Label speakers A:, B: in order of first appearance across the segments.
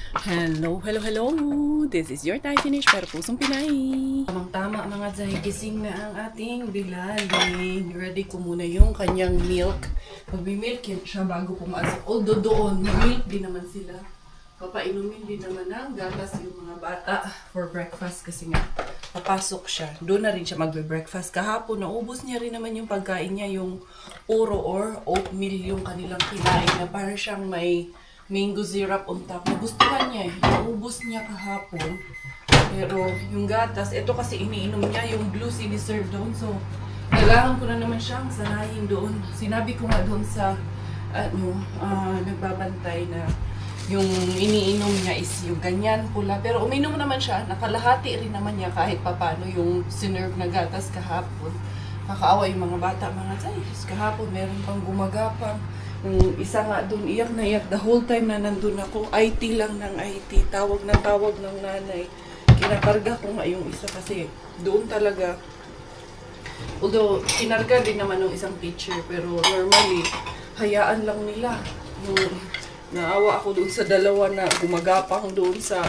A: Hello, hello, hello! This is your Thai finish pero pusong Pinay. Tamang-tama mga Zay, gising na ang ating bilaling. Ready ko muna yung kanyang milk. Magbi-milk yan siya bago pumasok. Although doon, milk din naman sila. Papainumin din naman ng gatas yung mga bata for breakfast kasi nga papasok siya. Doon na rin siya magbe-breakfast. Kahapon, naubos niya rin naman yung pagkain niya, yung oro or oatmeal yung kanilang kinain na para siyang may mango syrup on top. Nagustuhan niya eh. Naubos niya kahapon. Pero yung gatas, ito kasi iniinom niya, yung blue siniserve doon. So, kailangan ko na naman siyang sanayin doon. Sinabi ko nga doon sa nagbabantay na yung iniinom niya is yung ganyan pula. Pero uminom naman siya, nakalahati rin naman niya kahit papano yung sinerve na gatas kahapon. Nakaawa yung mga bata, mga Zay. Kahapon meron pang gumagapang. Yung isa nga doon, iyak na iyak. The whole time na nandun ako, IT lang ng IT. Tawag na tawag ng nanay. Kinakarga ko nga yung isa kasi doon talaga. Although, kinarga din naman ng isang teacher. Pero normally, hayaan lang nila. Yung naawa ako doon sa dalawa na gumagapang doon sa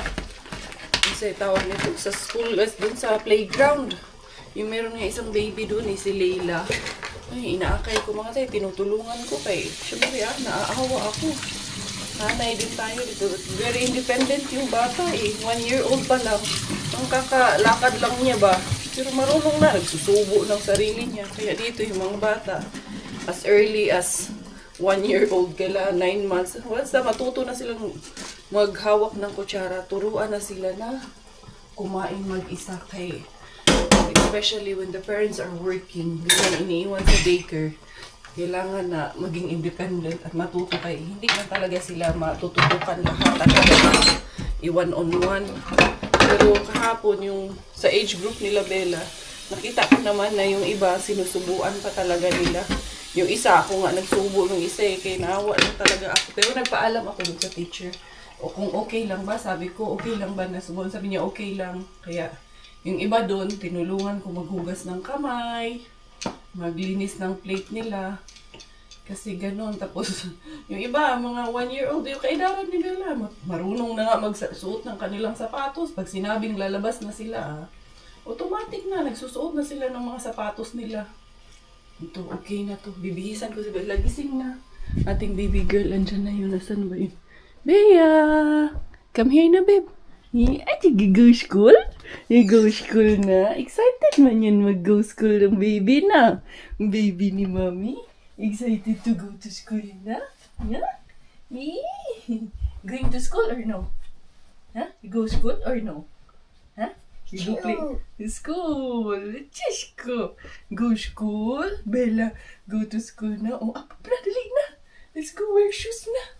A: tawag nito, sa school, doon sa playground. Yung meron nga isang baby doon, si Layla. Ay, inaakay ko mga tayo, tinutulungan ko kay, syempre naaawa ako. Nanay din tayo dito. Very independent yung bata eh. 1 year old pa lang. Ang kakalakad lang niya ba? Pero marunong na, nagsusubo ng sarili niya. Kaya dito yung mga bata, as early as 1 year old kala, 9 months. Once na matuto na silang maghawak ng kutsara, turuan na sila na kumain mag-isa kay. Especially when the parents are working, bilang iniiwan sa daycare, kailangan na maging independent at matuto kay. Hindi na talaga sila matututukan lahat at i-one-on-one. Pero kahapon yung sa age group nila Bella, nakita ko naman na yung iba sinusubuan pa talaga nila. Yung isa, ako nga nagsubo ng isa eh, kaya naawa lang talaga ako. Pero nagpaalam ako dun sa teacher. O kung okay lang ba, sabi ko, okay lang ba nasubuan? Sabi niya, okay lang. Kaya, yung iba doon, tinulungan ko maghugas ng kamay, maglinis ng plate nila. Kasi ganun. Tapos, yung iba, mga 1 year old, yung kaidaran ni Bella, marunong na nga magsuot ng kanilang sapatos. Pag sinabing lalabas na sila, automatic na, nagsusuot na sila ng mga sapatos nila. Ito, okay na to. Bibihisan ko si Bella. Gising na. Ating baby girl, andyan na yun. Nasaan ba yun? Bea! Come here na, babe. Ay, go school? Go school na. Excited man yan mag-go school ng baby na. Baby ni mommy. Excited to go to school na? Yeah? Going to school or no? Huh? You go school or no? Huh? You go play school. Just go. Go school. Bella, go to school na. Oh, apa pala, dali na. Let's go wear shoes na.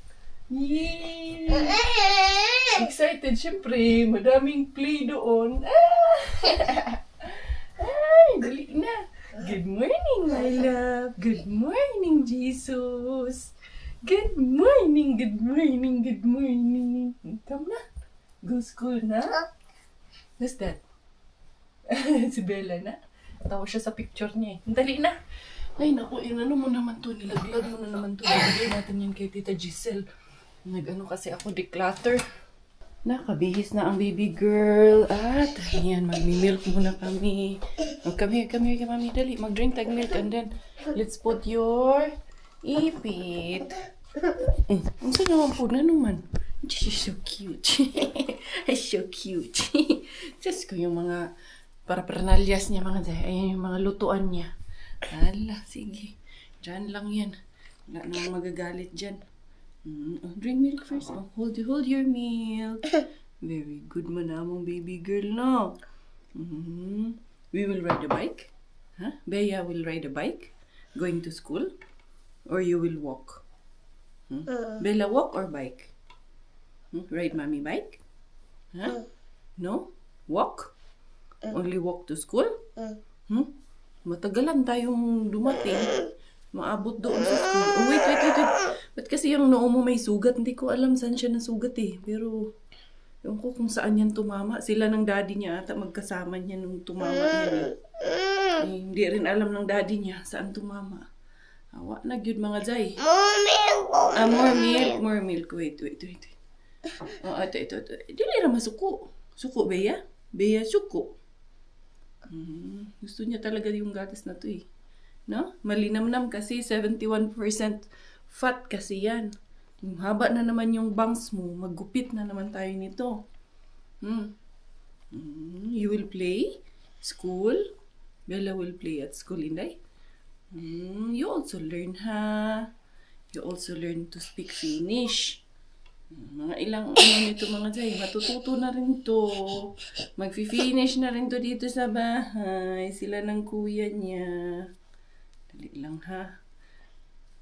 A: Yay! Excited, syempre. Madaming play doon. Ay, dali na. Good morning, my love. Good morning, Jesus. Good morning, good morning, good morning. Come na. Go school na. Who's that? Si Bella na. Tawa siya sa picture niya eh. Dali na. Ay, naku, inano mo naman to. Nilaglag mo na naman to. Nilagay natin yan kay Tita Giselle. Nag-ano kasi ako, declutter. Nakabihis na ang baby girl. At, ayan, magmi-milk muna kami. Oh, come here, mami. Dali, mag-drink tag milk. And then, let's put your ipit. Ang saan naman po na naman? She's so cute. So cute. Just ko yung mga paraphernalyas niya, mga Zay. Ayan yung mga lutuan niya. Hala, sige. Diyan lang yan. Wala nang magagalit dyan. Drink milk first. Oh, hold your milk. Very good man namang baby girl, no? We will ride a bike. Huh? Bea will ride a bike. Going to school. Or you will walk. Bella, walk or bike? Ride mommy bike? Huh? No? Walk? Only walk to school? Matagalan tayong dumating. Maabot doon sa school. Oh, wait. Ba't kasi yung noo mo may sugat? Hindi ko alam saan siya nasugat eh. Pero, yung ko kung saan yan tumama. Sila ng daddy niya ata magkasama niya nung tumama niya. Hindi rin alam ng daddy niya saan tumama. Awa na gyud mga Zay. More milk. More milk. Wait. Oh, ito. Dili ra masuko. Suko, Bea? Bea, suko. Gusto niya talaga yung gatas na to eh. No? Malinamnam kasi 71% fat kasi yan. Yung haba na naman yung bangs mo, maggupit na naman tayo nito. You will play? School? Bella will play at school, Inday? You also learn, ha? You also learn to speak Finnish. Mga ilang nito mga Jay, matututo na rin to. Magfi-finish na rin to dito sa bahay. Sila ng kuya niya. Dali lang ha.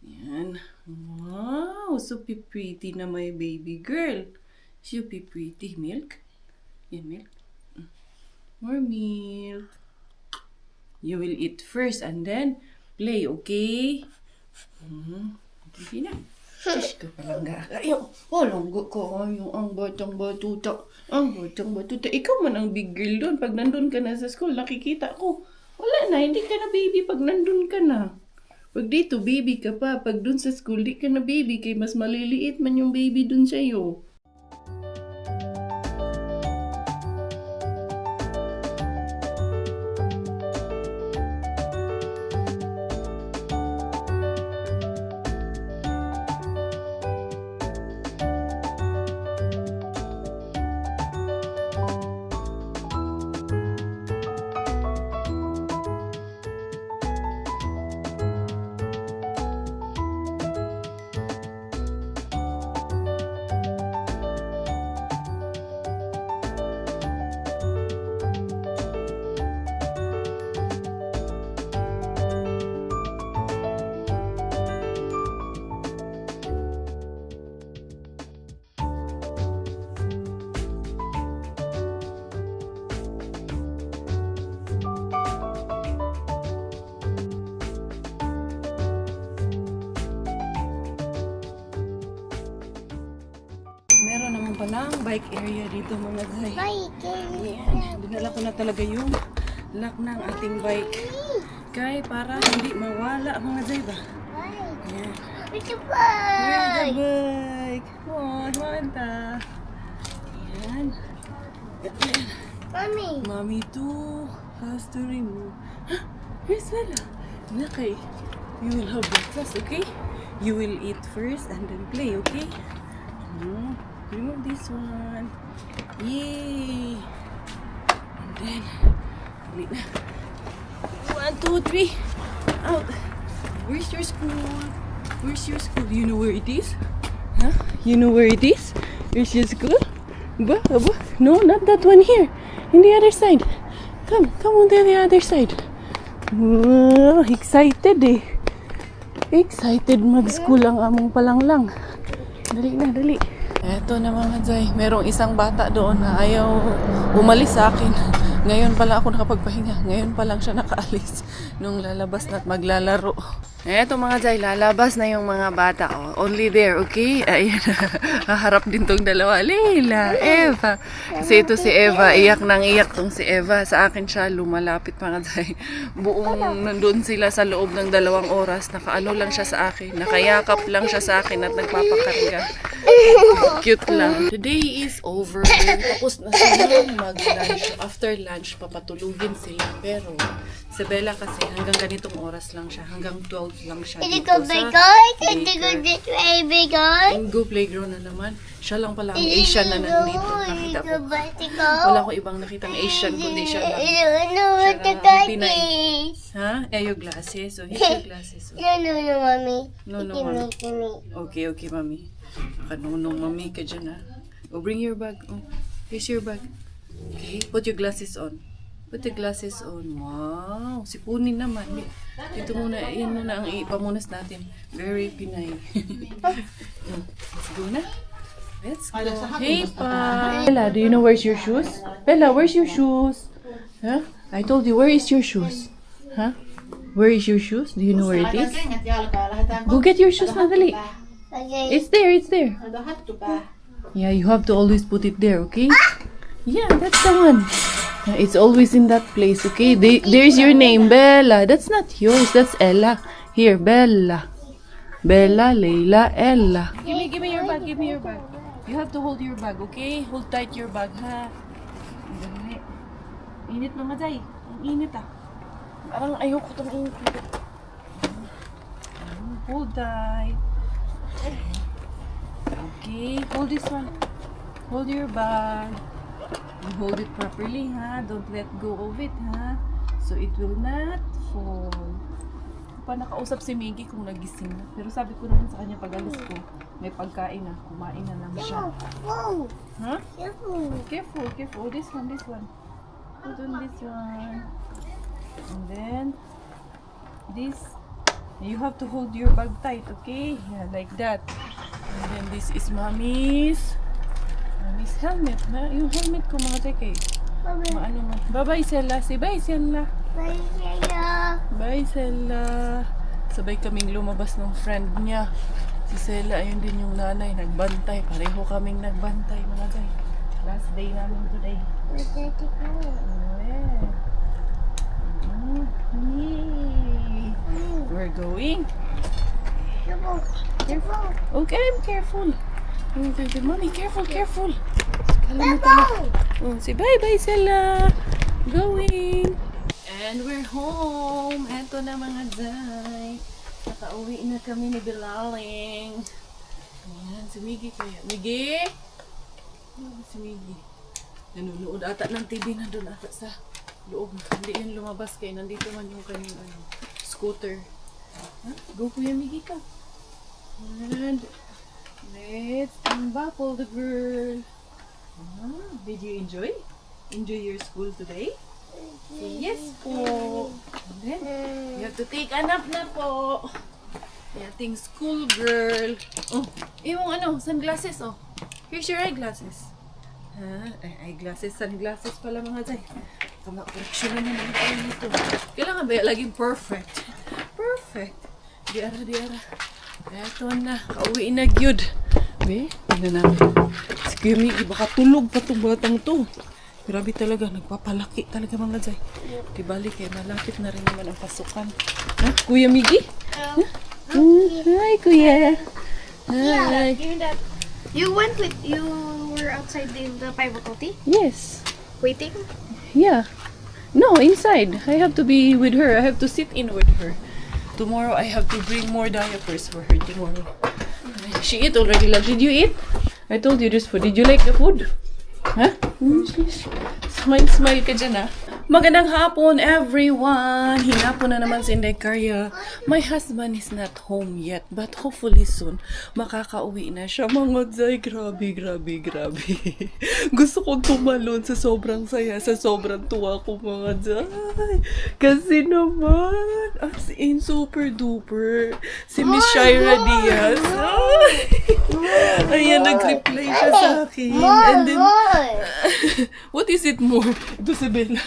A: Yan. Wow, so pretty na my baby girl. So pretty. Milk? Yan, milk. More milk. You will eat first and then play, okay? Okay na. Sus ka palang gagayo. Longgo ko. Ang batang batuta. Ikaw man ang big girl doon. Pag nandun ka na sa school, nakikita ko. Wala na, hindi ka na baby pag nandun ka na. Pag dito, baby ka pa. Pag dun sa school, di ka na baby. Kaya mas maliliit man yung baby dun sa'yo. Meron naman palang bike area dito mga Jay.
B: Bike.
A: Yan. Dinala ko na talaga yung lock ng ating bike. Kaya para hindi mawala mga Jay ba? Yan.
B: It's a
A: Where's the
B: bike.
A: bike? Manta. Yan.
B: Mommy.
A: Mommy too has to remove. Huh? Where's Bella? Okay. You will have breakfast, okay? You will eat first and then play, okay? Remove this one. Yay! And then, wait na. 1, 2, 3. Out. Where's your school? Where's your school? You know where it is? Huh? You know where it is? Where's your school? Aba? No, not that one here. In the other side. Come on to the other side. Wow, excited eh. Excited mag-school ang among palanglang. Dali. Eto na mga Jay, merong isang bata doon na ayaw umalis sa akin. Ngayon pala ako nakapagpahinga. Ngayon pa lang siya nakaalis nung lalabas na at maglalaro. Eto mga Jay, lalabas na yung mga bata. Oh. Only there, okay? Ayan. Haharap din tong dalawa. Leila, Eva. Kasi ito si Eva. Iyak nang iyak tong si Eva. Sa akin siya lumalapit mga Jay. Buong nandun sila sa loob ng 2 oras. Nakaano lang siya sa akin. Nakayakap lang siya sa akin at nagpapakarga. Cute lang. Today is over. Tapos na sila mag-lunch. After lunch, papatulugin sila. Pero si Bella kasi hanggang ganitong oras lang siya. Hanggang 12 lang siya
B: Hindi
A: dito
B: ko
A: sa
B: bigay. Hindi ko
A: daycare.
B: bigay.
A: Go playground na naman. Siya lang pala ang Asian na nandito. Nakita ko. Wala ko ibang nakitang Asian kundi siya lang. Siya lang ang Pinay. Ha? Your glasses. So, here's your glasses. So.
B: No, mommy.
A: No, mommy. Okay, mami. Kanunong mami ka dyan, ha? Oh, bring your bag. Oh, here's your bag. Okay, put your glasses on. Put the glasses on. Wow, sipunin naman. Ito muna, yan muna ang ipamunas natin. Very Pinay. Let's go na. Let's go. Hey, pa! Bella, do you know where's your shoes? Bella, where's your shoes? Huh? I told you, where is your shoes? Huh? Where is your shoes? Do you know where it is? Go get your shoes, Natalie.
B: Okay.
A: It's there. Yeah, you have to always put it there, okay? Yeah, that's the one. It's always in that place, okay? There's your name, Bella. That's not yours, that's Ella. Here, Bella. Bella, Leila, Ella. Give me your bag. You have to hold your bag, okay? Hold tight your bag, ha? Dali. Init mga Jay. Ang init ah. Parang ayoko itong init. Hold tight. Okay, hold this one. Hold your bag. You hold it properly, ha? Don't let go of it, ha? So it will not fall. Pa nakausap si Miggy kung nagising na. Pero sabi ko naman sa kanya pag alis ko, may pagkain na. Kumain na lang siya.
B: Whoa.
A: Huh?
B: Careful.
A: Careful, careful. Oh, this one, this one. Put on this one. And then, this. You have to hold your bag tight, okay? Yeah, like that. And then this is Mommy's helmet. Yung helmet ko mga teke. Maano mo. Bye-bye, Sella. Say bye, Sella.
B: Bye, Sella.
A: Bye, Sella. Sabay kaming lumabas ng friend niya. Si Sella, ayun din yung nanay. Nagbantay. Pareho kaming nagbantay, mga guys. Last day namin today.
B: Where's Daddy going?
A: Yeah. Yay. We're going.
B: Careful. Careful.
A: Okay, I'm careful. Okay, Mommy, careful, careful. Kalimutan na. Oh, say bye-bye, Sella. Going. And we're home. Eto na mga day. Nakauwi na kami ni Bilaling. Ayan, si Miggy kaya. Miggy? Oh, si Miggy. Nanonood ata ng TV na doon ata sa loob. Hindi yun lumabas kayo. Nandito man yung kanyang scooter. Huh? Go Kuya Miggy ka. And let's unbuckle the girl. Did you enjoy? Enjoy your school today? Say yes po. And then, you have to take a nap na po. Yating school girl. Oh, yung sunglasses oh. Here's your eyeglasses. Eyeglasses, sunglasses pala mga day. Kama-correction na naman tayo nito. Kailangan ba laging perfect? Perfect. Diara. Eto na, kauwi na gyud. Be, tingnan namin. Si Kuya Miggy, baka tulog pa itong batang to. Grabe talaga, nagpapalaki talaga mga Jay. Di bali kayo, malapit na rin naman ang pasukan. Ha? Kuya Miggy? Hi, Kuya. Hi.
C: Give me that. You were outside in the faculty
A: Yes.
C: waiting?
A: Yeah. No, inside. I have to be with her. I have to sit in with her. Tomorrow, I have to bring more diapers for her tomorrow. She ate already. Did you eat? I told you this food. Did you like the food? Huh? Smile ka dyan, ah. Magandang hapon, everyone! Hinapon na naman si Inday Karya. My husband is not home yet, but hopefully soon, makakauwi na siya. Mga Zay, grabe. Gusto kong tumalon sa sobrang saya, sa sobrang tuwa ko, mga Zay. Kasi naman, as in, super duper. Si Miss Shaira Diaz. Ayan, nag-reply siya sa akin. And then, what is it more? Ito si Bella.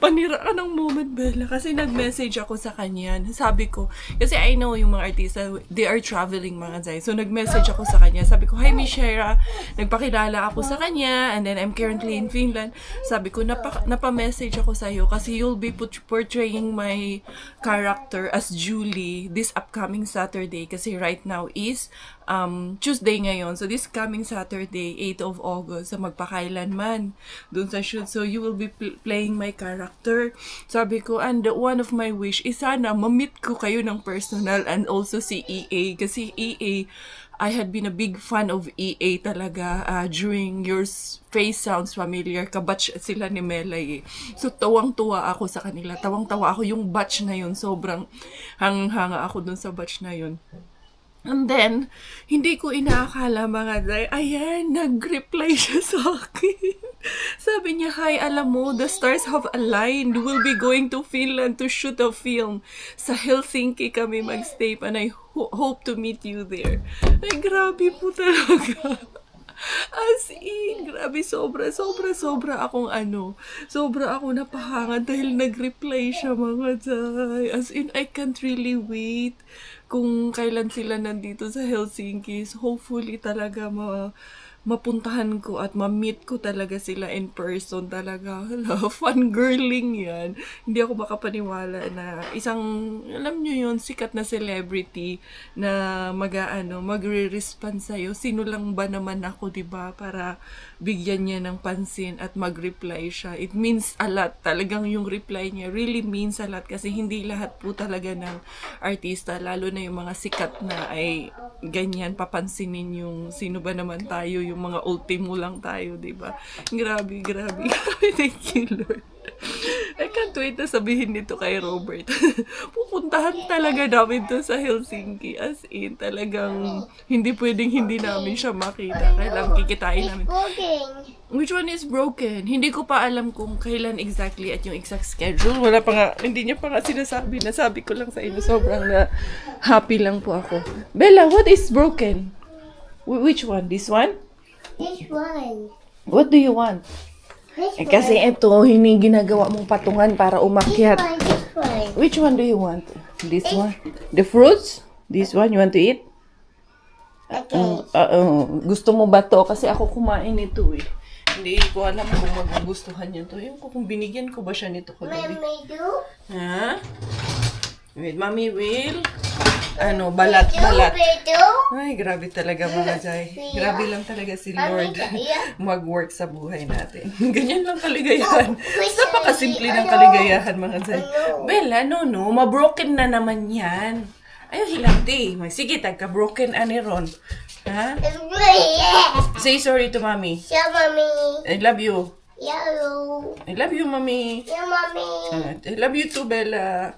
A: Paniraan ng moment, Bella. Kasi nag-message ako sa kanya. Sabi ko, kasi I know yung mga artista, they are traveling mga Zay. So, nag-message ako sa kanya. Sabi ko, hi, Miss Shaira. Nagpakilala ako sa kanya. And then, I'm currently in Finland. Sabi ko, napa-message ako sa'yo kasi you'll be portraying my character as Julie this upcoming Saturday. Kasi right now is Tuesday ngayon. So, this coming Saturday, 8th of August, sa magpakailanman dun sa shoot. So, you will be playing my character. Sabi ko, and one of my wish is sana ma-meet ko kayo ng personal and also si EA. Kasi EA, I had been a big fan of EA talaga during Your Face Sounds Familiar. Kabatch sila ni Melay. So, tawang-tuwa ako sa kanila. Tawang-tawa ako yung batch na yun. Sobrang hanga ako dun sa batch na yun. And then, hindi ko inaakala mga Zay, ayan, nag-reply siya sa akin. Sabi niya, hi, alam mo, the stars have aligned. We'll be going to Finland to shoot a film. Sa Helsinki kami mag-stay and I hope to meet you there. Ay, grabe po talaga. As in, grabe, sobra akong sobra ako napahanga dahil nag-reply siya mga Zay. As in, I can't really wait kung kailan sila nandito sa Helsinki. So, hopefully talaga mapuntahan ko at ma-meet ko talaga sila in person talaga. Hala, fangirling yan. Hindi ako makapaniwala na isang, alam nyo yun, sikat na celebrity na magre-respond sa'yo. Sino lang ba naman ako, diba? Para bigyan niya ng pansin at mag-reply siya. It means a lot. Talagang yung reply niya really means a lot kasi hindi lahat po talaga ng artista, lalo na yung mga sikat na ay ganyan, papansinin yung sino ba naman tayo, yung mga ultimo lang tayo, diba? Grabe, grabe. Thank you, Lord. I can't wait na sabihin nito kay Robert. Pupuntahan talaga namin to sa Helsinki. As in, talagang hindi pwedeng hindi namin siya makita. Kailangan kikitain namin.
B: Broken.
A: Which one is broken? Hindi ko pa alam kung kailan exactly at yung exact schedule. Wala pa nga, hindi niya pa nga sinasabi. Nasabi ko lang sa inyo, sobrang na happy lang po ako. Bella, what is broken? Which one? This one?
B: This one.
A: What do you want?
B: This
A: Eh, kasi ito, hindi ginagawa mong patungan para umakyat.
B: one. This one.
A: Which one do you want? This one? The fruits? This one you want to eat?
B: Okay.
A: Gusto mo ba to? Kasi ako kumain nito eh. Hindi ko alam kung magugustuhan niya to. Yung kung binigyan ko ba siya nito kagabi.
B: Mommy do.
A: Ha? Wait, Mommy will? Balat-balat.
B: Do.
A: Ay, grabe talaga mga Jai. Grabe lang talaga si Lord mag-work sa buhay natin. Ganyan lang kaligayahan. Napakasimple ng kaligayahan mga Jai. Bella, no, mabroken na naman yan. Ayaw hilati. Sige, tagka-broken ani Ron. Ha? Say sorry to Mommy.
B: Yeah, mommy.
A: I love you.
B: Yellow.
A: I love you, Mommy.
B: Yeah, mommy.
A: I love you too, Bella.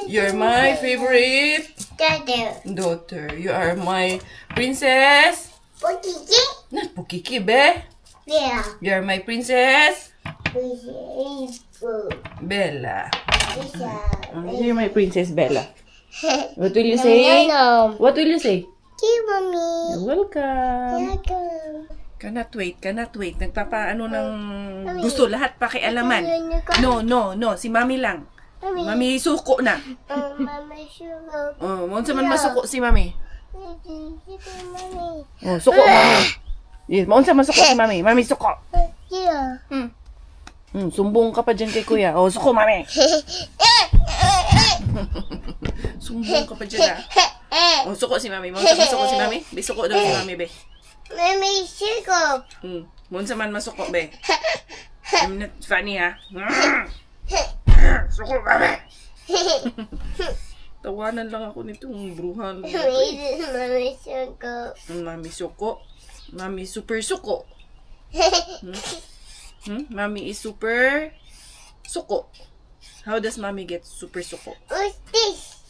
A: You're my favorite
B: Dada.
A: daughter. You are my princess.
B: Pukiki.
A: Not Pukiki, be.
B: Yeah.
A: You're my princess.
B: This is good.
A: Bella.
B: This
A: You're my princess, Bella. What will you say?
B: No.
A: What will you say?
B: Okay, mommy.
A: You're welcome.
B: Welcome.
A: Cannot wait. Nagpapaano ng gusto lahat pakialaman. No. Si Mami lang. Mami suko na.
B: Mama sugar.
A: Oh, mo man masuko si Mami.
B: Mommy.
A: Oh, suko Mami. Yes, mo man suko si Mami. Mami suko.
B: Yeah.
A: Sumbong ka pa dyan kay Kuya. Oh, suko Mami. Sumbong ka pa dyan ah. Oh, suko si Mami. Mo man suko si Mami. Be suko daw si Mami be.
B: Mommy sugar.
A: Mo man masuko be. I'm not funny ha. Suko Mami. Tawanan lang ako nitong bruhan.
B: Mommy sugar.
A: Mami suko. Mami super suko. Mami is super suko. How does Mami get super suko?
B: What's this?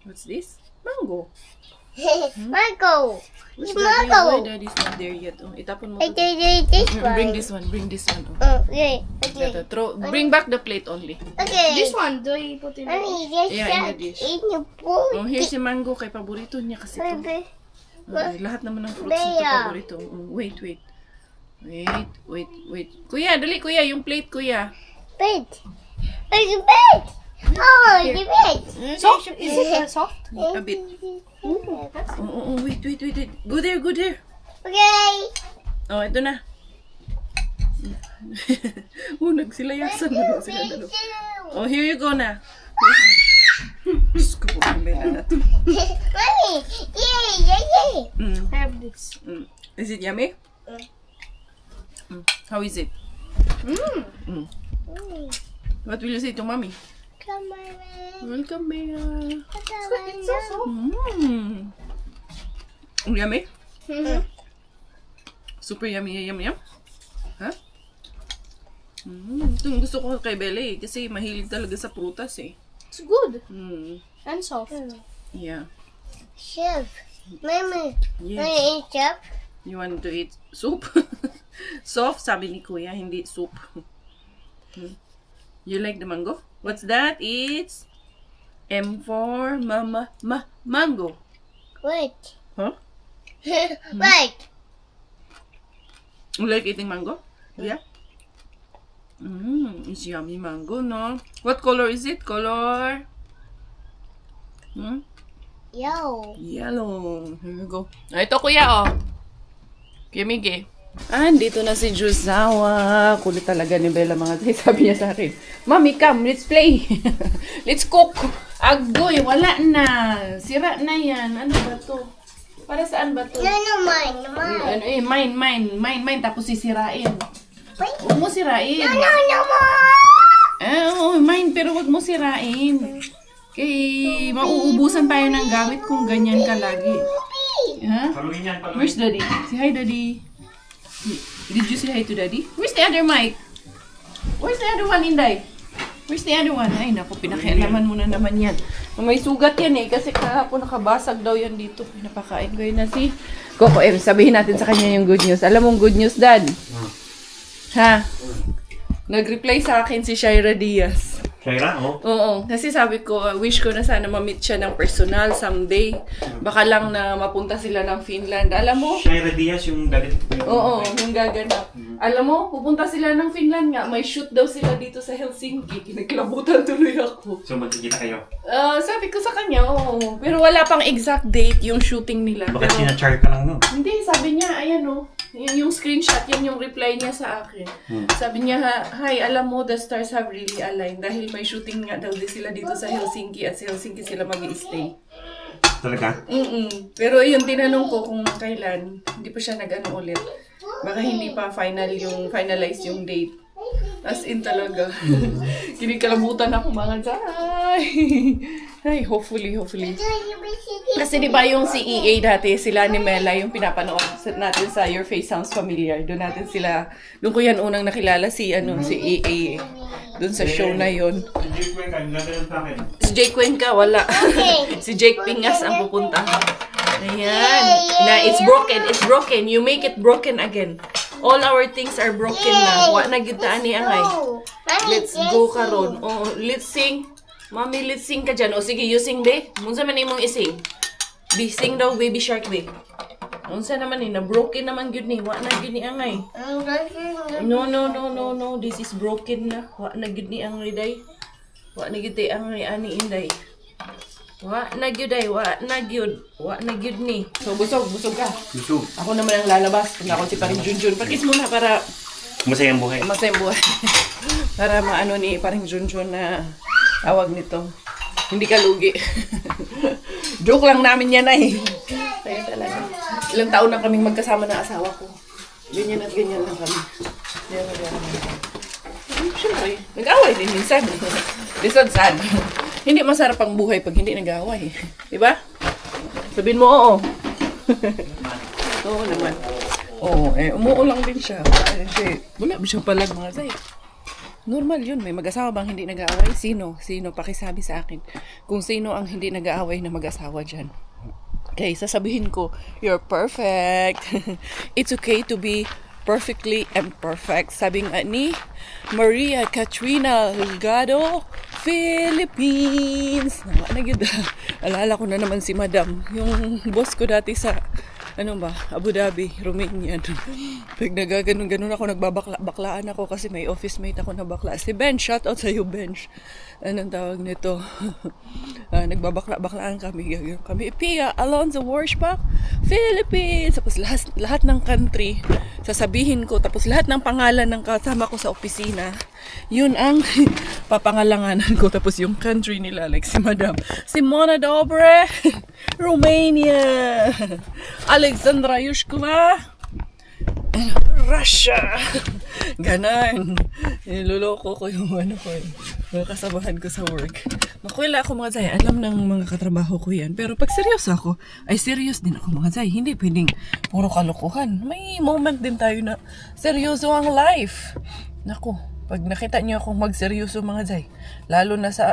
A: What's this? Mango.
B: Mango.
A: Where's
B: It's
A: Daddy?
B: mango.
A: Why Daddy's not there yet? Oh, itapon mo
B: I
A: to.
B: did this one.
A: Bring this one. Oh.
B: Okay. Okay.
A: Ito, bring back the plate only.
B: Okay.
C: This one, do you put in?
B: Mommy, just
A: Yeah, in the dish.
B: in the bowl.
A: Oh, here's si Mango kay paborito niya kasi ito.
B: Baby.
A: Lahat naman ng fruits nito
B: Bea.
A: paborito. Wait. Kuya, dali kuya, yung plate kuya.
B: Bed. It's a bed. Oh, the bed.
C: Soft? Is it soft?
A: A bit. Wait. Go there.
B: Okay.
A: Oh, ito na. Nagsilayasan na sila dalawa. Oh, here you go na. Diyos ko po, ang bela na to.
B: Mommy, yay.
C: I have this.
A: Is it yummy? How is it? What will you say to Mommy?
B: Come on.
A: Welcome, Bea.
C: It's so soft.
A: Yummy? Super yummy. Ha? Ito yung gusto ko kay Bella eh. Kasi mahilig talaga sa prutas eh.
C: It's good
A: Mm.
C: and soft.
A: Yeah.
B: Chef. Mommy.
A: Yes.
B: Wanna eat chef?
A: You want to eat soup? Soft, sabi ni Kuya, hindi soup. You like the mango? What's that? It's M for mango.
B: Wait.
A: Huh?
B: Wait.
A: You like eating mango? Yeah? It's yummy mango, no? What color is it? Color?
B: Yo.
A: Yellow. Here you go. Ito kuya, oh. Kimige. Andito na si Jusawa. Kulit talaga ni Bella mga tay. Sabi niya sa akin, Mommy, come, let's play. Let's cook. Agoy, wala na. Sira na yan. Ano ba to? Para saan ba to?
B: No, mine.
A: Ano eh, mine. Tapos sisirain. Huwag mo sirain.
B: No,
A: Mine, pero huwag mo sirain. Kay mauubusan tayo ng gamit kung ganyan ka lagi. Ha? Where's Daddy? Say hi, Daddy. Did you say hi to Daddy? Where's the other mic? Where's the other one, Inday? Where's the other one? Ay, naku, pinakialaman mo na naman yan. May sugat yan eh, kasi kahapon nakabasag daw yan dito. Napakain ko yun na si Coco M. Sabihin natin sa kanya yung good news. Alam mong good news, Dad? Ha? Nag-reply sa akin si Shaira Diaz.
D: Shaira, oh.
A: Oo, kasi sabi ko, wish ko na sana ma-meet siya ng personal someday. Baka lang na mapunta sila ng Finland. Alam mo?
D: Shaira Diaz yung dati.
A: Oo, yung gaganap. Alam mo, pupunta sila ng Finland nga. May shoot daw sila dito sa Helsinki. Nagklabutan tuloy ako.
D: So magkikita kayo?
A: Sabi ko sa kanya, oo. Pero wala pang exact date yung shooting nila.
D: Bakit
A: Pero,
D: sinachar ka lang, no?
A: hindi, sabi niya, ayan o. Yung screenshot, yan yung reply niya sa akin. Sabi niya, hi, alam mo, the stars have really aligned. Dahil may shooting nga daw din sila dito sa Helsinki at sa Helsinki sila mag-i-stay.
D: Talaga?
A: Pero yung tinanong ko kung kailan, hindi pa siya nag-ano ulit. Baka hindi pa finalize yung date. As in talaga. Kinikalabutan ako mga day. Ay, hopefully. Kasi di ba yung si EA dati, sila ni Mela, yung pinapanood natin sa Your Face Sounds Familiar. Doon ko yan unang nakilala si EA. Doon sa show na yon. Si Jake Cuenca, wala. Si Jake Pingas ang pupunta. Ayan. Na, it's broken. You make it broken again. All our things are broken na. Wa na gyud ta ani angay. Let's go karon. Oh, let's sing. Mommy, let's sing ka dyan. O sige, you sing, be. Munsa man imong ising. Be, sing daw, Baby Shark, be. Unsa naman ni, na-broken naman gyud ni. Wa na gyud ni angay. No. This is broken na. Wa na gyud ni angay, day. Wa na gyud tay angay ani inday. Wa na gyud day, wa na gyud ni. So busog ka.
D: Busog.
A: Ako naman ang lalabas. Kung ako si Paring Junjun. Pakis muna para
D: Masayang buhay.
A: masayang buhay. Para maano ni Paring Junjun na tawag nito. Hindi ka lugi. Joke lang namin yan ay. Kaya talaga. Ilang taon na kaming magkasama ng asawa ko. Ganyan at ganyan lang kami. Siyempre, nag-away din minsan. Listen, sad. Hindi masarap ang buhay pag hindi nag-away. Diba? Sabihin mo, oo. Oo naman. Oo, umuo lang din siya. Kasi, wala ba siyang palag mga zay? Normal yun. May mag-asawa bang hindi nag-aaway? Sino? Pakisabi sa akin. Kung sino ang hindi nag-aaway na mag-asawa dyan. Okay, sasabihin ko, you're perfect. It's okay to be perfectly imperfect. Sabi nga ni Maria Katrina Delgado, Philippines. Alala ko na naman si Madam. Yung boss ko dati sa Abu Dhabi, Romania. Pag nagaganon-ganon ako, nagbabaklaan ako kasi may office mate ako na bakla. Si Bench, shout out sa'yo, Bench. Anong tawag nito? Nagbabaklaan kami. Kami, Pia, Alonzo Worshbach, Philippines. Tapos lahat ng country, sasabihin ko. Tapos lahat ng pangalan ng kasama ko sa opisina, yun ang papangalanganan ko. Tapos yung country nila, like si Madam Simona Dobre, Romania. Alexandra Yushkova, Russia. Ganon. Niloloko ko yung mga kasamahan ko sa work. Makuwila ako mga zay. Alam ng mga katrabaho ko yan. Pero pag seryoso ako, ay serious din ako mga zay. Hindi pwedeng puro kalokohan. May moment din tayo na seryoso ang life. Naku, pag nakita niyo akong magseryoso mga zay, lalo na sa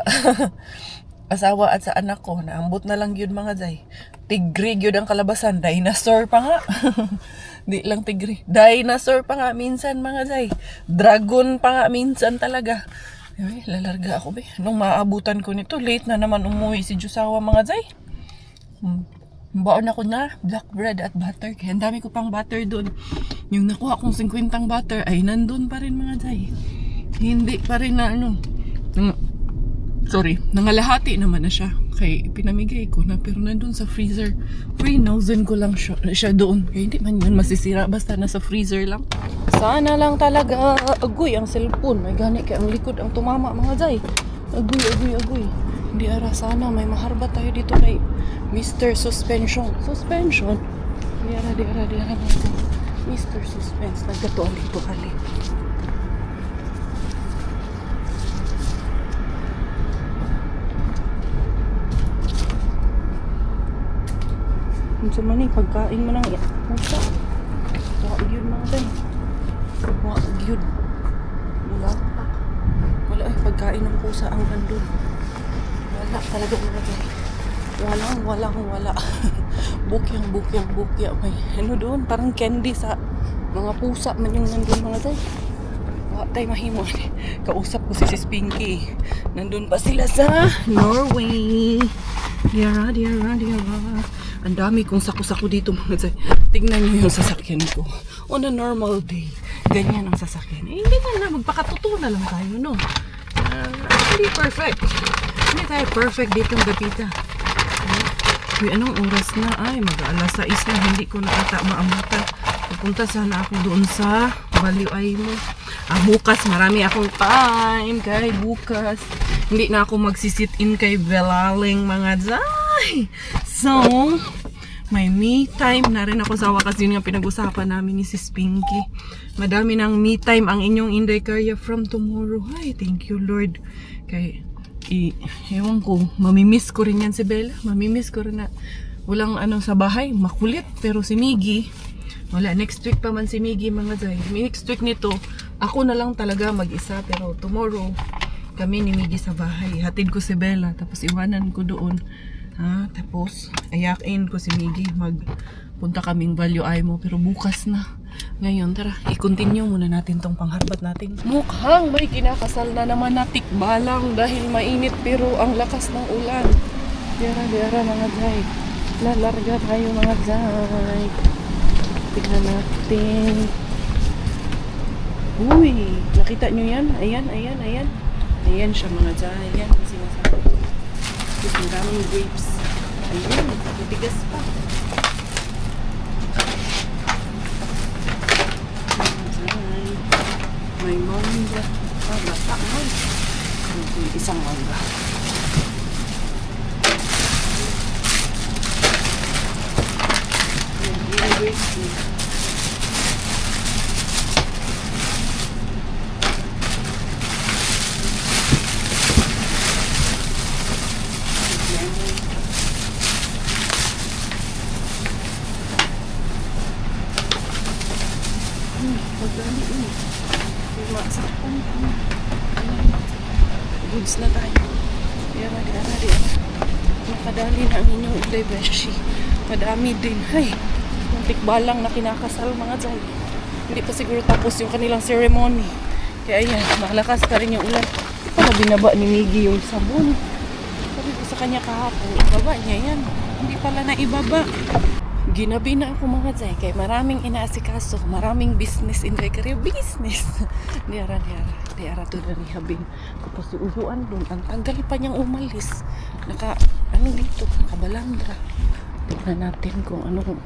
A: asawa at sa anak ko, naambot na lang yun mga zay. Tigre yun ang kalabasan. Dinosaur pa nga. Di lang tigre. Dinosaur pa nga minsan mga zay. Dragon pa nga minsan talaga. Ay, lalarga ako be. Nung maabutan ko nito, late na naman umuwi si Jusawa mga zay. Baon ako na black bread at butter. Kaya ang dami ko pang butter doon. Yung nakuha kong 50 butter ay nandun pa rin mga zay. Hindi pa rin na Sorry, nangalahati naman na siya. Kaya pinamigay ko na, pero nandun sa freezer. Frozen ko lang siya doon. Kaya hindi man yun masisira, basta nasa freezer lang. Sana lang talaga. Agoy, ang cellphone. May gani kaya ang likod ang tumama mga zay. Agoy. Hindi ara, sana may maharbat tayo dito kay Mr. Suspension. Suspension? Di ara mga zay. Mr. Suspense. Nagkatuan dito kali. Kung man pagkain mo ng pusa. Wag yun mga tayo. Wag yun. Wala pa. Wala ay pagkain ng pusa ang nandun. Wala talaga mga tayo. Wala. Bukya. May ano doon, parang candy sa mga pusa man yung nandun mga tayo. Wala tayo mahimo. Kausap ko si Sis Pinky. Nandun pa sila sa Norway. Diara. Ang dami kong sako-sako dito mga zay. Tingnan niyo yung sasakyan ko. On a normal day, ganyan ang sasakyan. Eh, hindi na magpakatuto na lang tayo, no? Hindi perfect. Hindi tayo perfect dito ng Gapita. Uy, anong oras na? Ay, mag-alas 6 na. Hindi ko na ata maamutan. Pupunta sana ako doon sa Baliw-ay mo. Bukas, marami akong time. Kay bukas. Hindi na ako magsisit-in kay Belaling mga zay. So, may me time na rin ako sa wakas. Yun nga pinag-usapan namin ni Sis Pinky. Madami ng me time ang inyong Inday Karya from tomorrow. Ay, thank you Lord. Kay, ewan ko, mamimiss ko rin yan si Bella. Mamimiss ko rin na walang sa bahay. Makulit. Pero si Miggy, wala. Next week pa man si Miggy mga zay. Next week nito, ako na lang talaga mag-isa. Pero tomorrow, kami ni Miggy sa bahay. Hatid ko si Bella. Tapos iwanan ko doon. Tapos ayakin ko si Miggy, magpunta kaming Baliw-ay mo, pero bukas na. Ngayon tara, i-continue muna natin tong pangharbat natin. Mukhang may kinakasal na naman na tikbalang dahil mainit pero ang lakas ng ulan. Diara mga zay, lalarga tayo mga zay. Tignan natin. Uy, nakita nyo yan? Ayan siya mga zay. Ayan ang sinasabi ko. Ang daming grapes. Ayun, matigas pa. May mangga. Bata man. Isang mangga. Yung grapes niya. Goods na tayo. Diara. Nakadali na ang inyong Inday Beshi. Madami din. Ay, tikbalang na kinakasal mga zay. Hindi pa siguro tapos yung kanilang ceremony. Kaya ayan, malakas pa rin yung ulan. Hindi pa na binaba ni Miggy yung sabon. Sabi ko sa kanya kahapon, ibaba niya yan. Hindi pala na ibaba. Ginabi na ako mga zay, kaya maraming inaasikaso, maraming business in the career business. Diara to na rihabin. Tapos si Uruan doon, ang tagal pa niyang umalis. Nakabalandra. Tignan natin kung anong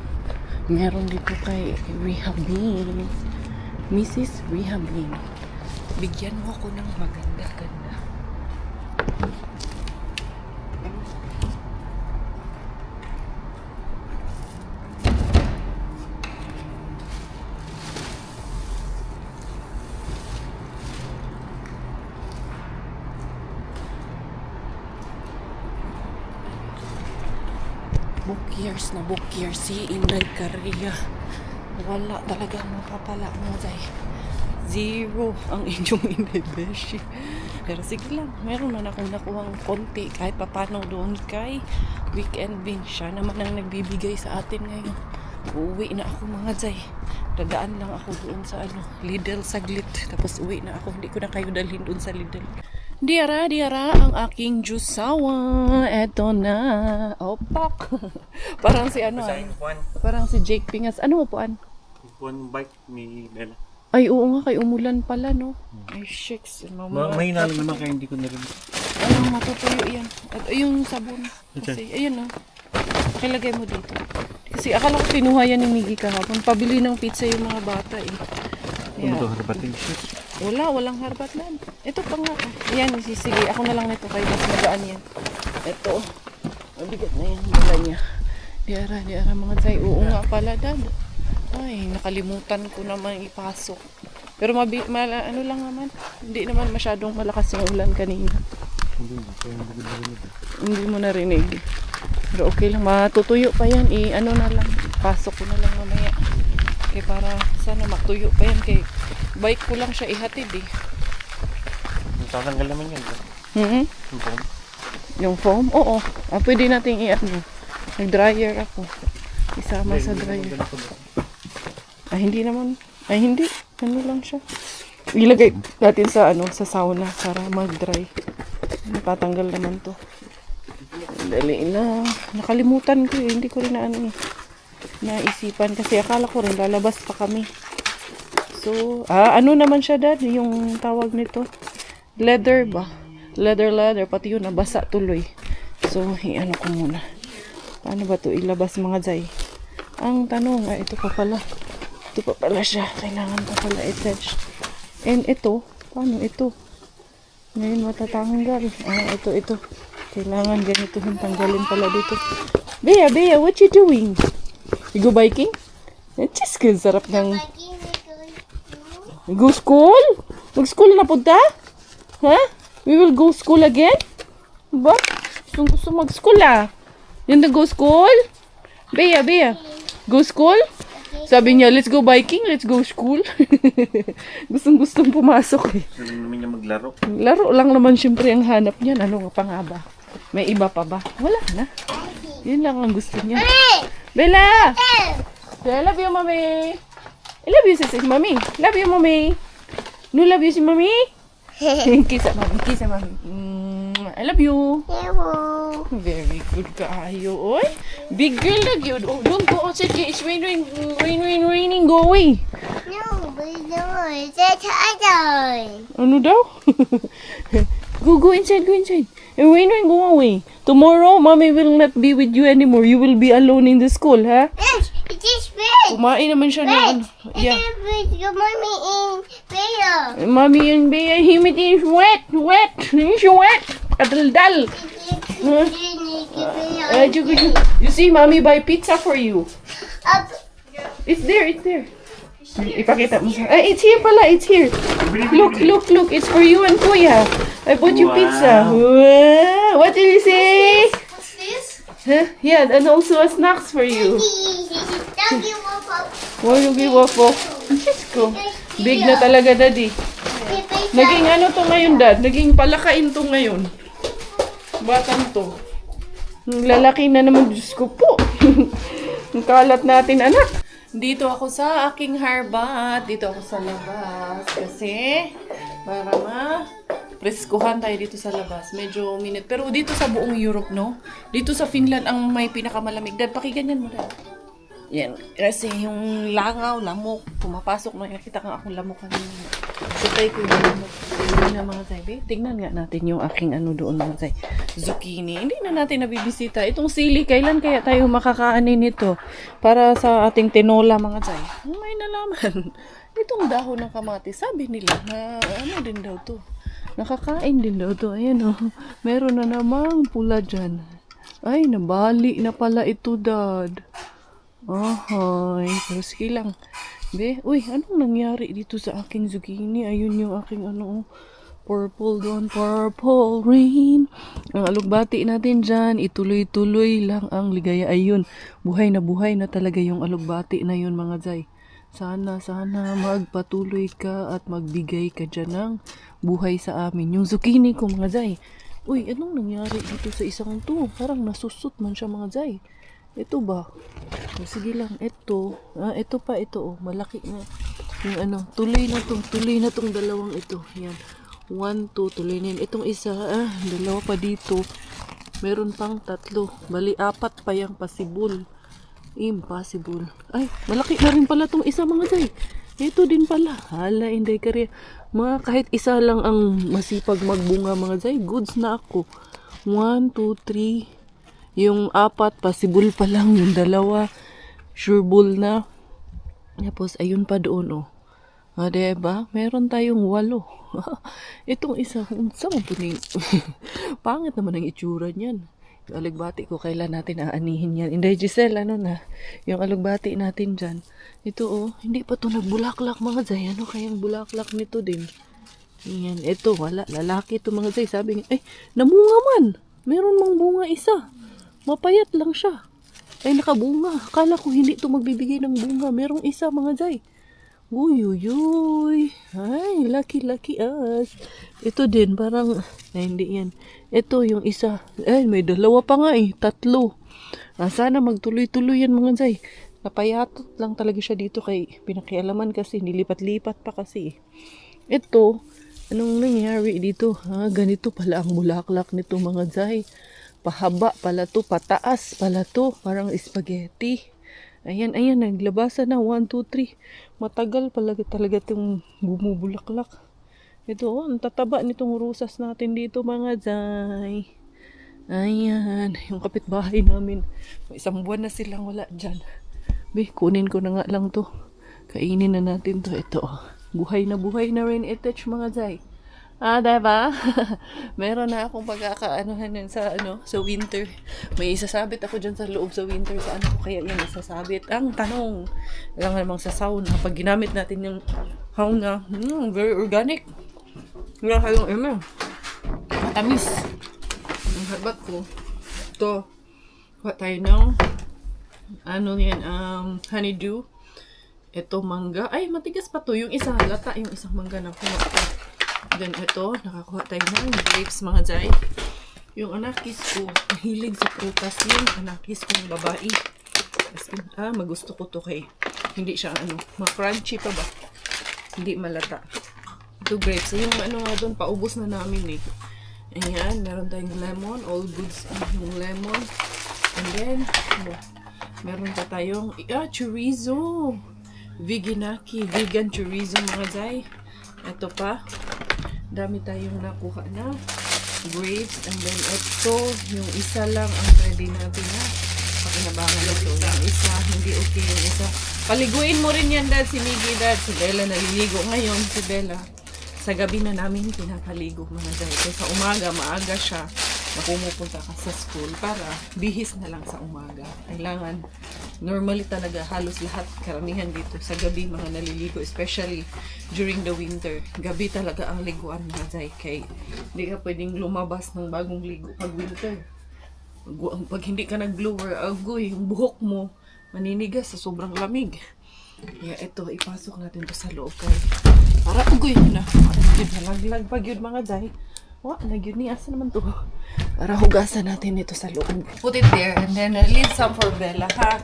A: meron dito kay Rehabin. Mrs. Rehabin. Bigyan mo ako ng maganda-ganda. book years si Inday Karya. Wala talaga mapapala mga zay. Zero ang inyong Inday Beshi. Pero sige lang, meron man akong nakuhang konti kahit papano doon kay Weekend Bin. Siya naman ang nagbibigay sa atin ngayon. Uwi na ako mga zay. Dadaan lang ako doon sa Lidl saglit. Tapos uwi na ako. Hindi ko na kayo dalhin doon sa Lidl. Diara, ang aking jusawa. Eto na. Opak. Parang si
D: Basahin, Juan.
A: Parang si Jake Pingas. Ano upuan?
D: Juan bike ni Bella.
A: Ay, oo nga, kay umulan pala, no? Ay, shakes.
D: May nalang naman kaya hindi ko narinig.
A: Ano, matutuyo yan. At yung sabon. Kasi, ayun, no? Pakilagay mo dito. Kasi akala ko kinuha yan ni Miggy kahapon. Pabili ng pizza yung mga bata, eh.
D: Ano
A: Yeah.
D: to, harbating shit.
A: Walang harbat lang. Ito pa nga. Ayan, sige. Ako na lang nito kay mas magaan yan. Ito. Mabigat na yan. Dala niya. Diara mga tay. Oo nga pala, Dad. Ay, nakalimutan ko naman ipasok. Pero ano lang naman. Hindi naman masyadong malakas yung ulan kanina. Hindi mo narinig. Pero okay lang. Matutuyo pa yan. Ano na lang. Pasok ko na lang mamaya. Kaya para sana matuyo pa yan. Kaya bike ko lang siya ihatid eh.
D: Tatanggal naman yan.
A: Mm-hmm.
D: Yung phone.
A: Yung foam? Oo. Pwede nating i-ano. Nag-dryer ako. Isama sa dryer. Hindi naman. Hindi. Ano lang siya. Ilagay natin sa sa sauna para mag-dry. Natatanggal naman to. Dali na. Nakalimutan ko eh. Hindi ko rin naisipan kasi akala ko rin lalabas pa kami. So, ano naman siya, Dad? Yung tawag nito? Leather ba? Leather. Pati yun, nabasa tuloy. So, ano ko muna. Paano ba to ilabas mga Zay? Ang tanong, ito pa pala. Ito pa pala siya. Kailangan pa pala i-touch. And ito, paano ito? Ngayon matatanggal. Ito. Kailangan ganito yung tanggalin pala dito. Bea, what you doing? You go biking? Just good, sarap ng... Go school? Mag-school na punta? Ha? We will go school again? Ba? Gusto mag-school Yun na go school? Bea. Go school? Sabi niya, let's go biking, let's go school. Gustong pumasok eh.
D: Gusto naman niya maglaro.
A: Laro lang naman syempre ang hanap niyan. Ano nga pa nga ba? May iba pa ba? Wala na. Yun lang ang gusto niya. Bella! I love you, mommy. I love you, sis. Mommy. Love you, mommy. No love you, si mommy? Kiss sa mommy. I love you. Very good kaayo, oy. Big girl na yun. Oh, don't go outside. It's raining. Go away.
B: No, but no, that's other.
A: Ano daw? Go inside. Rain, go away. Tomorrow, mommy will not be with you anymore. You will be alone in the school, ha?
B: Yes, it is big.
A: Kumain naman siya ng
B: It is big. Your mommy in Bella.
A: Mommy and Bea, him it is wet. It's wet. Kadaldal. You see, mommy buy pizza for you.
B: Up.
A: It's there. Ipakita mo sa... It's here pala. It's here. Look. It's for you and Kuya. I bought you pizza. Wow. What did you say?
C: What's this?
A: Huh? Yeah, and also a snacks for you.
B: Doggy walk up.
A: Walugi wapo. Just go. Big na talaga, Daddy. Naging ano to ngayon, Dad? Naging palakain to ngayon. Batang to. Lalaki na naman, Diyos ko po. Ang kalat natin, anak. Dito ako sa aking harbat. Dito ako sa labas. Kasi, para preskuhan tayo dito sa labas. Medyo minute. Pero dito sa buong Europe, no? Dito sa Finland, ang may pinakamalamig. Dad, pakiganyan mo, Dad. Yan. Kasi yung langaw, lamok, pumapasok na. Nakita kang akong lamok kanina. Sutay ko yung lamok. Hindi na mga Zay. Tingnan nga natin yung aking doon mga Zay. Zucchini. Hindi na natin nabibisita. Itong sili, kailan kaya tayo makakaanin nito? Para sa ating tinola mga Zay. May nalaman. Itong dahon ng kamatis, sabi nila na ano din daw to. Nakakain din daw to. Ayan o. Meron na namang pula dyan. Ay, nabali na pala ito, Dad. Ay, pero sige lang. Uy, anong nangyari dito sa aking zucchini? Ayun yung aking purple doon. Purple rain. Ang alugbati natin dyan, ituloy-tuloy lang ang ligaya. Ayun, buhay na talaga yung alugbati na yun mga Zay. Sana magpatuloy ka at magbigay ka dyan ng buhay sa amin. Yung zucchini ko mga Zay. Uy, anong nangyari dito sa isang to? Parang nasusot man siya mga Zay. Ito ba? Sige lang, ito. Ito pa, ito. Malaki na. Yung tuloy na tong dalawang ito. Yan. 1, 2, tuloy na yun. Itong isa, dalawa pa dito. Meron pang 3. Bali, 4 pa yung possible. Impossible. Ay, malaki na rin pala tong isa mga Zay. Ito din pala. Hala, hindi ka rin. Mga kahit isa lang ang masipag magbunga mga zay. Goods na ako. 1, 2, 3. Yung 4, possible pa lang. Yung 2, sureball na. Tapos, ayun pa doon, oh. Diba? Meron tayong 8. Itong isa, saan mo puning? Pangit naman ang itsura niyan. Yung alugbati ko, kailan natin aanihin yan. Hindi, Giselle, ano na? Yung alugbati natin dyan. Ito, oh, hindi pa to nagbulaklak mga zay. Ano kayang bulaklak nito din? Yan, ito, wala. Lalaki to mga zay. Sabi niya, namunga man. Meron mang bunga isa. Mapayat lang siya. Nakabunga. Akala ko hindi to magbibigay ng bunga. Merong isa mga zay. Uy, uy, uy. Ay, lucky us. Ito din, parang, hindi yan. Ito, yung isa. May 2 pa nga 3. Sana magtuloy-tuloy yan mga zay. Napayatot lang talaga siya dito kay pinakialaman kasi, nilipat-lipat pa kasi. Ito, anong nangyari dito? Ganito pala ang bulaklak nito mga zay. Pahaba pala to, pataas pala to. Parang spaghetti. Ayan, naglabasan na. 1, 2, 3. Matagal pala talaga itong bumubulaklak. Ito, ang tataba nitong rusas natin dito mga zay. Ayan, yung kapitbahay namin. May 1 buwan na silang wala dyan. Kunin ko na nga lang to. Kainin na natin to. Ito, buhay na rin itech mga zay. Diba? Meron na akong pagkakaanuhan sa winter. May isasabit ako dyan sa loob sa winter. Saan ko kaya yan isasabit? Ang tanong, lang namang sa sauna. Pag ginamit natin yung sauna, very organic. Wala kayong matamis. Ang harbat ko. Ito, kuha tayo ng honeydew. Ito, mangga. Ay, matigas pa to. Yung isa halata, yung isang mangga na kuha ko. Then ito, nakakuha tayo ng grapes mga zay. Yung anakis ko, mahilig sa prutas yun. Anakis kong babae. Magusto ko to kay hindi siya ma-crunchy pa ba? Hindi malata. Ito grapes. Yung nga doon, paubos na namin eh. Ayan, meron tayong lemon. All goods yung lemon. And then, meron pa tayong chorizo. Veganaki. Vegan chorizo mga zay. Ito pa. Dami tayong nakuha na grapes. And then ito, yung isa lang ang ready natin na pakinabangan ito. Yung isa, hindi okay yung isa. Paliguin mo rin yan, Dad. Si Miggy, Dad. Si Bella naliligo ngayon. Si Bella. Sa gabi na namin pinapaligo mga Dad. So, sa umaga, maaga siya na pumupunta ka sa school para bihis na lang sa umaga. Kailangan, normally talaga halos lahat karamihan dito sa gabi mga naliligo, especially during the winter. Gabi talaga ang liguan mga Zay, kay hindi ka pwedeng lumabas ng bagong ligo pag winter. Pag hindi ka nag-blower, agoy, yung buhok mo maninigas sa sobrang lamig. Kaya ito, ipasok natin to sa loob kay para agoy na. Nalaglag pag yun mga Zay. Nagyun ni asa naman to. Para hugasan natin ito sa loob. Put it there and then leave some for Bella, ha?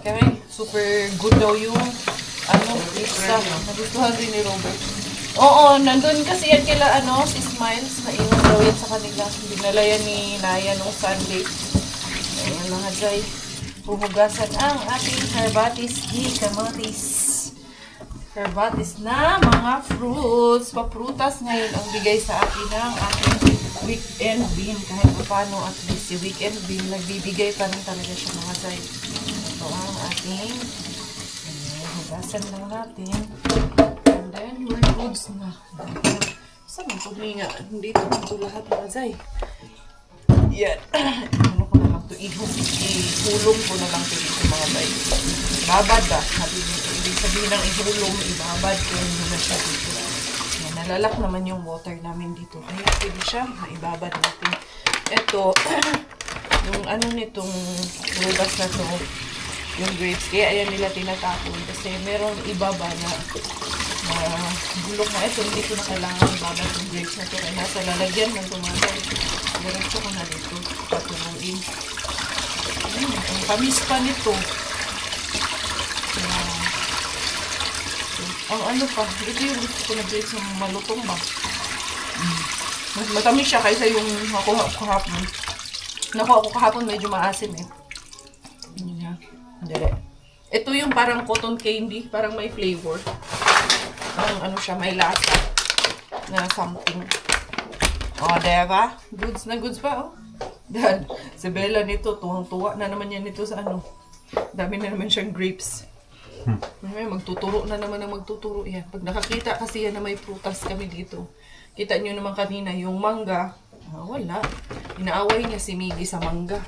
A: Kaya super good daw yung pizza. Nagustuhan din ni Robert. Oo, nandun kasi yan kila si Smiles na iwan daw yan sa kanila. Dinala yan ni Naya nung Sunday. Ayan mga Zay. Huhugasan ang ating herbatis di kamatis. Herbatis na mga fruits. Paprutas ngayon ang bigay sa akin ng ating weekend bean. Kahit paano at least si weekend bean, nagbibigay pa rin talaga siya mga Zay. Ito ang ating hugasan lang natin. And then, we're goods na. Saan ang puli nga? Dito ito lahat mga Zay. Yan. Ano ko na lang ito? Ihulong ko na lang ito dito mga Zay. Babad ba? Ibig sabihin ng ihulong, ibabad ko yung na siya dito. Yan, nalalak naman yung water namin dito. Kaya pwede siya, maibabad natin. Ito, yung nitong rubas na to, yung grapes. Kaya ayan nila tinatapon. Kasi merong ibaba na bulok na ito. Hindi ko na kailangan ibabad yung grapes na to. Kaya nasa lalagyan ng tumatay. Diretso ko na dito. Patuloyin. Ang tamis pa nito. Ang ito yung gusto ko na grapes ng malutong ba? Mas matamis siya kaysa yung nakuha ko kahapon. Nakuha ko kahapon medyo maasim eh. Ito yung parang cotton candy, parang may flavor. ang ano siya, may lasa na something. O, diba? Goods na goods pa, oh. Dad, si Bella nito, tuwang-tuwa na naman yan nito sa ano. Dami na naman siyang grapes. May magtuturo na naman ang magtuturo yan. Pag nakakita kasi yan na may prutas kami dito. Kita nyo naman kanina, yung mangga, wala. Inaaway niya si Miggy sa mangga.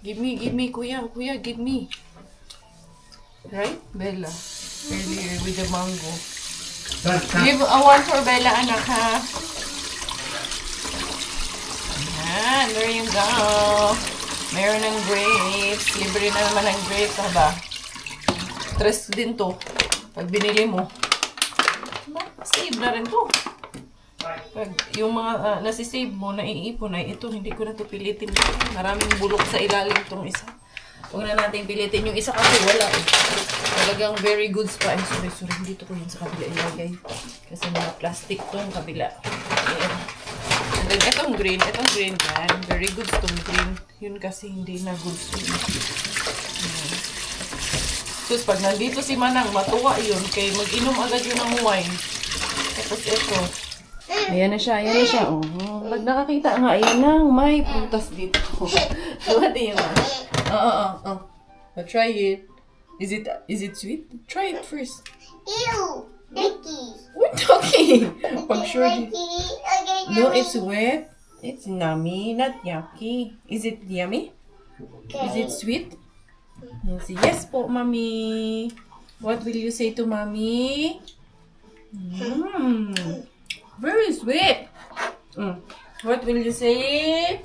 A: Give me, kuya, give me. Right, Bella? Earlier with the mango. Give a one for Bella, anak, ha? Ayan, there you go. Meron ng grapes. Libre na naman ng grapes, ba? Stress din to. Pag binili mo, save na rin to. Pag yung mga nasisave mo, naiipon ay ito, hindi ko na to pilitin. Maraming bulok sa ilalim tong isa. Huwag na natin pilitin. Yung isa kasi wala eh. Talagang very goods pa. Ay, sorry. Dito ko yun sa kabila ilagay. Kasi mga plastic tong kabila. Ayan. And then, itong green yan. Very goods tong green. Yun kasi hindi na goods yun. Ayan. So, pag nandito si Manang, matuwa yun. Kaya mag-inom agad yun ng wine. Tapos ito. Ayan na siya. Oh. Pag nakakita nga, ayan na. May prutas dito. What do you want? I'll try it. Is it sweet? Try it first.
B: Ew! Dicky!
A: What okay? Pag sure.
B: Okay,
A: No, it's wet. It's yummy, not yucky. Is it yummy? Is it sweet? Yes, yes po, mommy. What will you say to mommy? Very sweet. What will you say?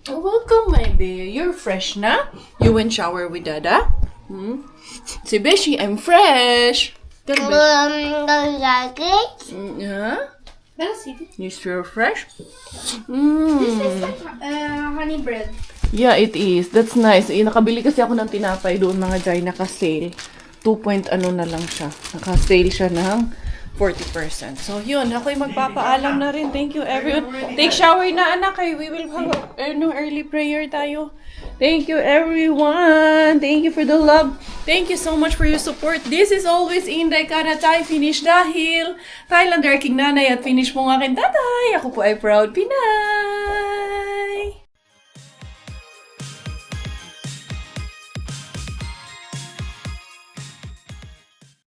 A: Oh, welcome, my baby. You're fresh na? You went shower with Dada? Say, Beshi, I'm fresh. Tell Beshi. Yeah? You sure fresh?
C: This is like honey bread.
A: Yeah, it is. That's nice. Nakabili kasi ako ng tinapay doon mga Jai. Naka-sale. 2 point ano na lang siya. Naka-sale siya ng 40%. So, yun. Ako'y magpapaalam na rin. Thank you, everyone. Take shower na, anak. We will have early prayer tayo. Thank you, everyone. Thank you for the love. Thank you so much for your support. This is always Inday Karatay. Finish dahil Thailander aking nanay at finish mo ng aking tatay. Ako po ay proud Pinay.